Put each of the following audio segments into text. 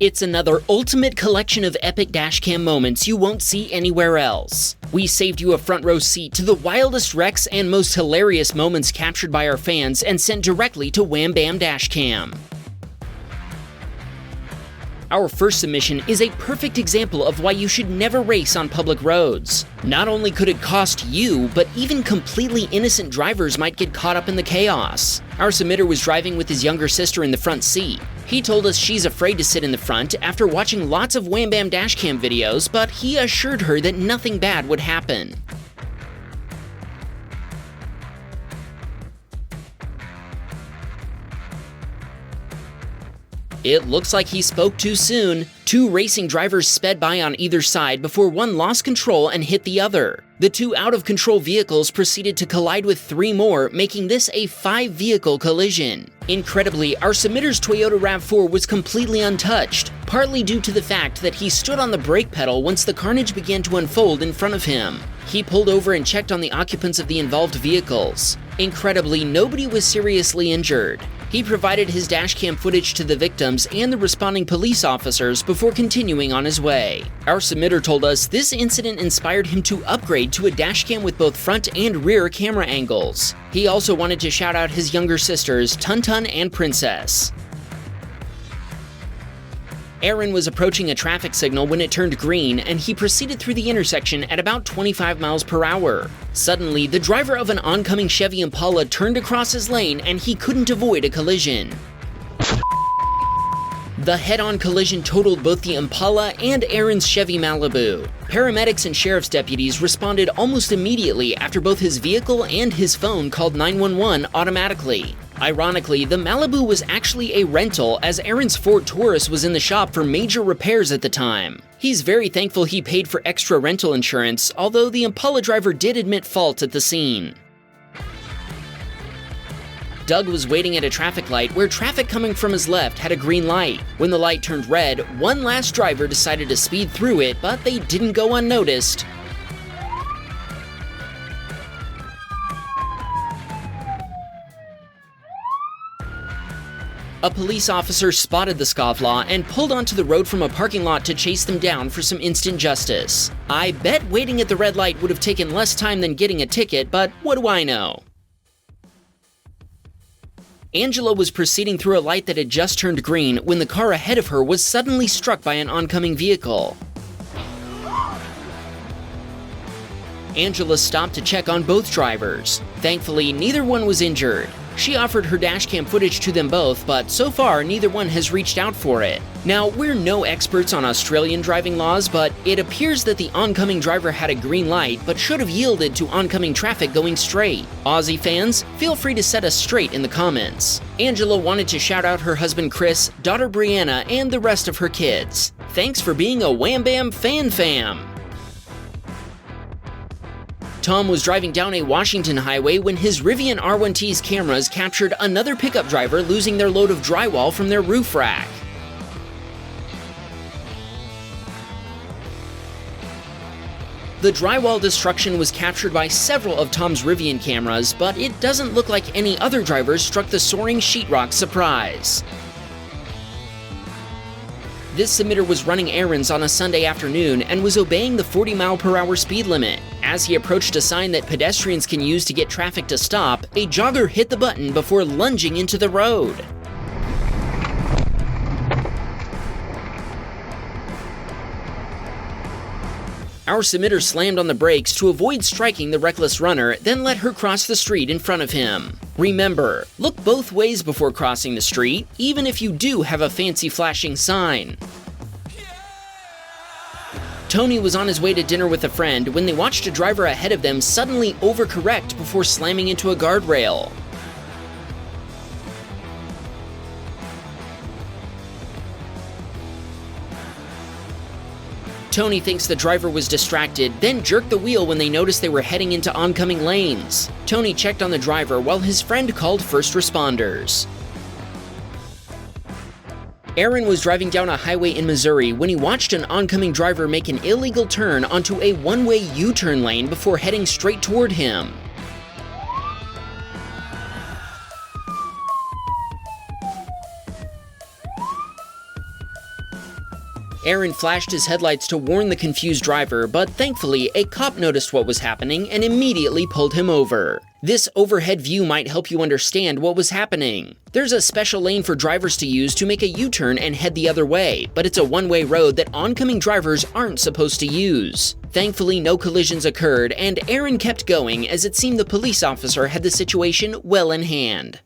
It's another ultimate collection of epic dashcam moments you won't see anywhere else. We saved you a front row seat to the wildest wrecks and most hilarious moments captured by our fans and sent directly to Wham Bam Dashcam. Our first submission is a perfect example of why you should never race on public roads. Not only could it cost you, but even completely innocent drivers might get caught up in the chaos. Our submitter was driving with his younger sister in the front seat. He told us she's afraid to sit in the front after watching lots of Wham Bam Dashcam videos, but he assured her that nothing bad would happen. It looks like he spoke too soon. Two racing drivers sped by on either side before one lost control and hit the other. The two out-of-control vehicles proceeded to collide with three more, making this a 5-vehicle collision. Incredibly, our submitter's Toyota RAV4 was completely untouched, partly due to the fact that he stood on the brake pedal once the carnage began to unfold in front of him. He pulled over and checked on the occupants of the involved vehicles. Incredibly, nobody was seriously injured. He provided his dashcam footage to the victims and the responding police officers before continuing on his way. Our submitter told us this incident inspired him to upgrade to a dashcam with both front and rear camera angles. He also wanted to shout out his younger sisters, Tun Tun and Princess. Aaron was approaching a traffic signal when it turned green, and he proceeded through the intersection at about 25 miles per hour. Suddenly, the driver of an oncoming Chevy Impala turned across his lane and he couldn't avoid a collision. The head-on collision totaled both the Impala and Aaron's Chevy Malibu. Paramedics and sheriff's deputies responded almost immediately after both his vehicle and his phone called 911 automatically. Ironically, the Malibu was actually a rental, as Aaron's Ford Taurus was in the shop for major repairs at the time. He's very thankful he paid for extra rental insurance, although the Impala driver did admit fault at the scene. Doug was waiting at a traffic light where traffic coming from his left had a green light. When the light turned red, one last driver decided to speed through it, but they didn't go unnoticed. A police officer spotted the scofflaw and pulled onto the road from a parking lot to chase them down for some instant justice. I bet waiting at the red light would have taken less time than getting a ticket, but what do I know? Angela was proceeding through a light that had just turned green when the car ahead of her was suddenly struck by an oncoming vehicle. Angela stopped to check on both drivers. Thankfully, neither one was injured. She offered her dashcam footage to them both, but so far neither one has reached out for it. Now, we're no experts on Australian driving laws, but it appears that the oncoming driver had a green light but should have yielded to oncoming traffic going straight. Aussie fans, feel free to set us straight in the comments. Angela wanted to shout out her husband Chris, daughter Brianna, and the rest of her kids. Thanks for being a Wham Bam fam! Tom was driving down a Washington highway when his Rivian R1T's cameras captured another pickup driver losing their load of drywall from their roof rack. The drywall destruction was captured by several of Tom's Rivian cameras, but it doesn't look like any other drivers struck the soaring sheetrock surprise. This submitter was running errands on a Sunday afternoon and was obeying the 40-mile-per-hour speed limit. As he approached a sign that pedestrians can use to get traffic to stop, a jogger hit the button before lunging into the road. Our submitter slammed on the brakes to avoid striking the reckless runner, then let her cross the street in front of him. Remember, look both ways before crossing the street, even if you do have a fancy flashing sign. Tony was on his way to dinner with a friend when they watched a driver ahead of them suddenly overcorrect before slamming into a guardrail. Tony thinks the driver was distracted, then jerked the wheel when they noticed they were heading into oncoming lanes. Tony checked on the driver while his friend called first responders. Aaron was driving down a highway in Missouri when he watched an oncoming driver make an illegal turn onto a one-way U-turn lane before heading straight toward him. Aaron flashed his headlights to warn the confused driver, but thankfully, a cop noticed what was happening and immediately pulled him over. This overhead view might help you understand what was happening. There's a special lane for drivers to use to make a U-turn and head the other way, but it's a one-way road that oncoming drivers aren't supposed to use. Thankfully, no collisions occurred, and Aaron kept going as it seemed the police officer had the situation well in hand.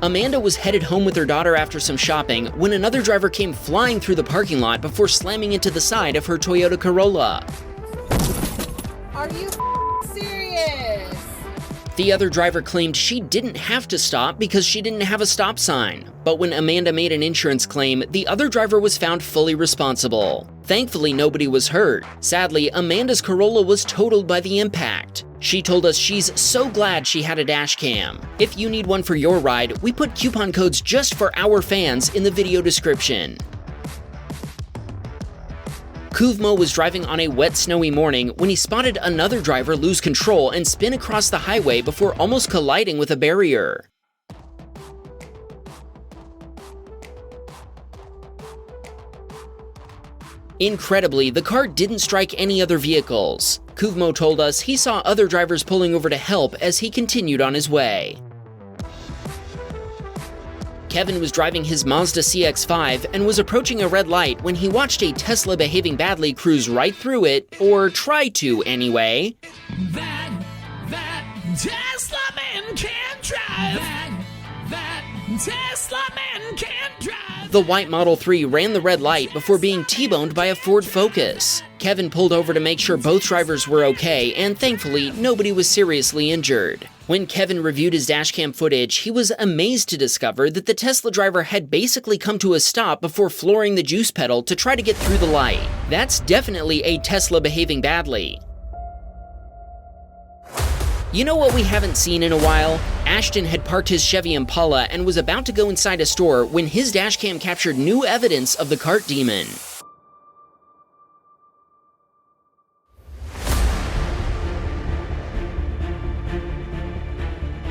Amanda was headed home with her daughter after some shopping when another driver came flying through the parking lot before slamming into the side of her Toyota Corolla. Are you serious? The other driver claimed she didn't have to stop because she didn't have a stop sign. But when Amanda made an insurance claim, the other driver was found fully responsible. Thankfully, nobody was hurt. Sadly, Amanda's Corolla was totaled by the impact. She told us she's so glad she had a dash cam. If you need one for your ride, we put coupon codes just for our fans in the video description. Kuvmo was driving on a wet, snowy morning when he spotted another driver lose control and spin across the highway before almost colliding with a barrier. Incredibly, the car didn't strike any other vehicles. Kuvmo told us he saw other drivers pulling over to help as he continued on his way. Kevin was driving his Mazda CX-5 and was approaching a red light when he watched a Tesla behaving badly cruise right through it, or try to anyway. That Tesla man can't drive. That Tesla man can't drive. The white Model 3 ran the red light before being T-boned by a Ford Focus. Kevin pulled over to make sure both drivers were okay, and thankfully, nobody was seriously injured. When Kevin reviewed his dashcam footage, he was amazed to discover that the Tesla driver had basically come to a stop before flooring the juice pedal to try to get through the light. That's definitely a Tesla behaving badly. You know what we haven't seen in a while? Ashton had parked his Chevy Impala and was about to go inside a store when his dashcam captured new evidence of the cart demon.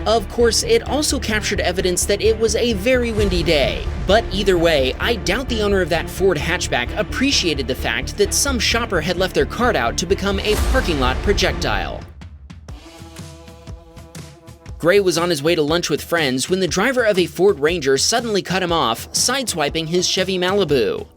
Of course, it also captured evidence that it was a very windy day. But either way, I doubt the owner of that Ford hatchback appreciated the fact that some shopper had left their cart out to become a parking lot projectile. Gray was on his way to lunch with friends when the driver of a Ford Ranger suddenly cut him off, sideswiping his Chevy Malibu.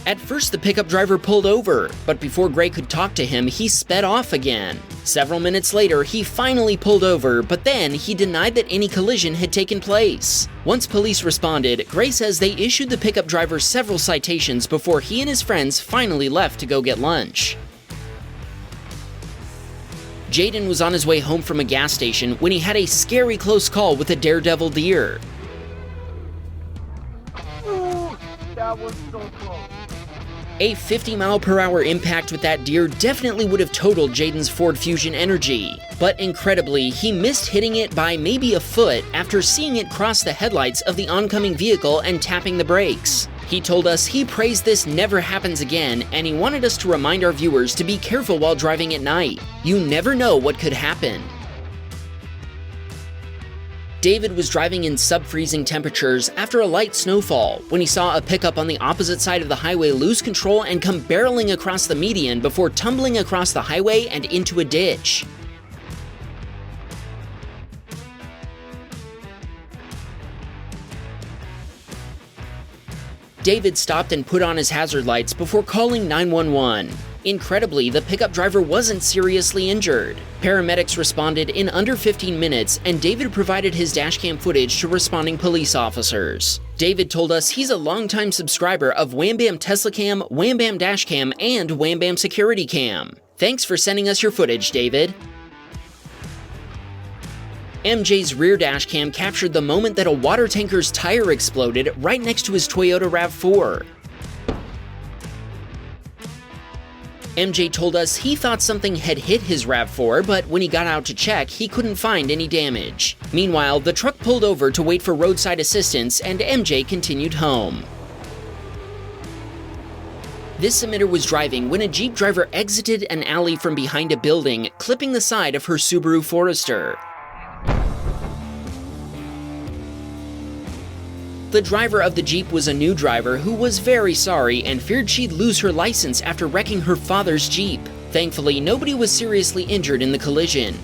At first, the pickup driver pulled over, but before Gray could talk to him, he sped off again. Several minutes later, he finally pulled over, but then he denied that any collision had taken place. Once police responded, Gray says they issued the pickup driver several citations before he and his friends finally left to go get lunch. Jaden was on his way home from a gas station when he had a scary close call with a daredevil deer. Ooh, that was so close. A 50-mile-per-hour impact with that deer definitely would have totaled Jaden's Ford Fusion Energy. But incredibly, he missed hitting it by maybe a foot after seeing it cross the headlights of the oncoming vehicle and tapping the brakes. He told us he prays this never happens again, and he wanted us to remind our viewers to be careful while driving at night. You never know what could happen. David was driving in sub-freezing temperatures after a light snowfall when he saw a pickup on the opposite side of the highway lose control and come barreling across the median before tumbling across the highway and into a ditch. David stopped and put on his hazard lights before calling 911. Incredibly, the pickup driver wasn't seriously injured. Paramedics responded in under 15 minutes, and David provided his dashcam footage to responding police officers. David told us he's a longtime subscriber of Wham Bam Tesla Cam, Wham Bam Dashcam, and Wham Bam Security Cam. Thanks for sending us your footage, David. MJ's rear dashcam captured the moment that a water tanker's tire exploded right next to his Toyota RAV4. MJ told us he thought something had hit his RAV4, but when he got out to check, he couldn't find any damage. Meanwhile, the truck pulled over to wait for roadside assistance, and MJ continued home. This submitter was driving when a Jeep driver exited an alley from behind a building, clipping the side of her Subaru Forester. The driver of the Jeep was a new driver who was very sorry and feared she'd lose her license after wrecking her father's Jeep. Thankfully, nobody was seriously injured in the collision.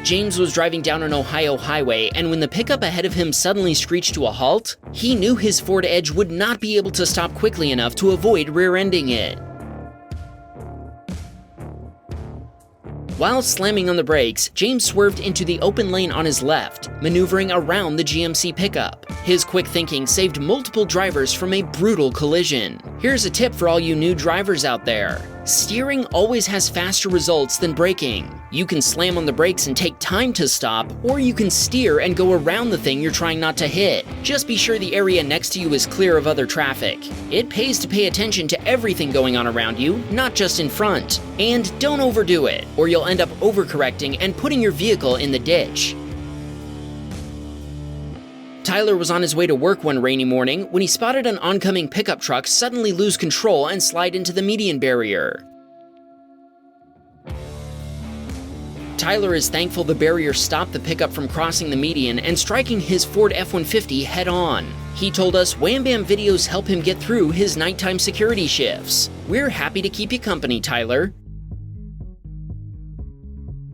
James was driving down an Ohio highway, and when the pickup ahead of him suddenly screeched to a halt, he knew his Ford Edge would not be able to stop quickly enough to avoid rear-ending it. While slamming on the brakes, James swerved into the open lane on his left, maneuvering around the GMC pickup. His quick thinking saved multiple drivers from a brutal collision. Here's a tip for all you new drivers out there. Steering always has faster results than braking. You can slam on the brakes and take time to stop, or you can steer and go around the thing you're trying not to hit. Just be sure the area next to you is clear of other traffic. It pays to pay attention to everything going on around you, not just in front. And don't overdo it, or you'll end up overcorrecting and putting your vehicle in the ditch. Tyler was on his way to work one rainy morning when he spotted an oncoming pickup truck suddenly lose control and slide into the median barrier. Tyler is thankful the barrier stopped the pickup from crossing the median and striking his Ford F-150 head-on. He told us Wham Bam videos help him get through his nighttime security shifts. We're happy to keep you company, Tyler.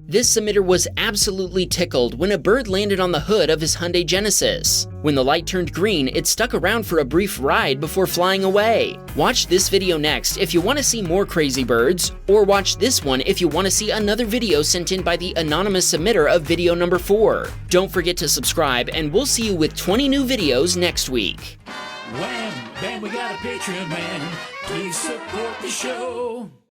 This submitter was absolutely tickled when a bird landed on the hood of his Hyundai Genesis. When the light turned green, it stuck around for a brief ride before flying away. Watch this video next if you want to see more crazy birds, or watch this one if you want to see another video sent in by the anonymous submitter of video number 4. Don't forget to subscribe, and we'll see you with 20 new videos next week. Wham, bam, we got a Patreon, man. Please support the show.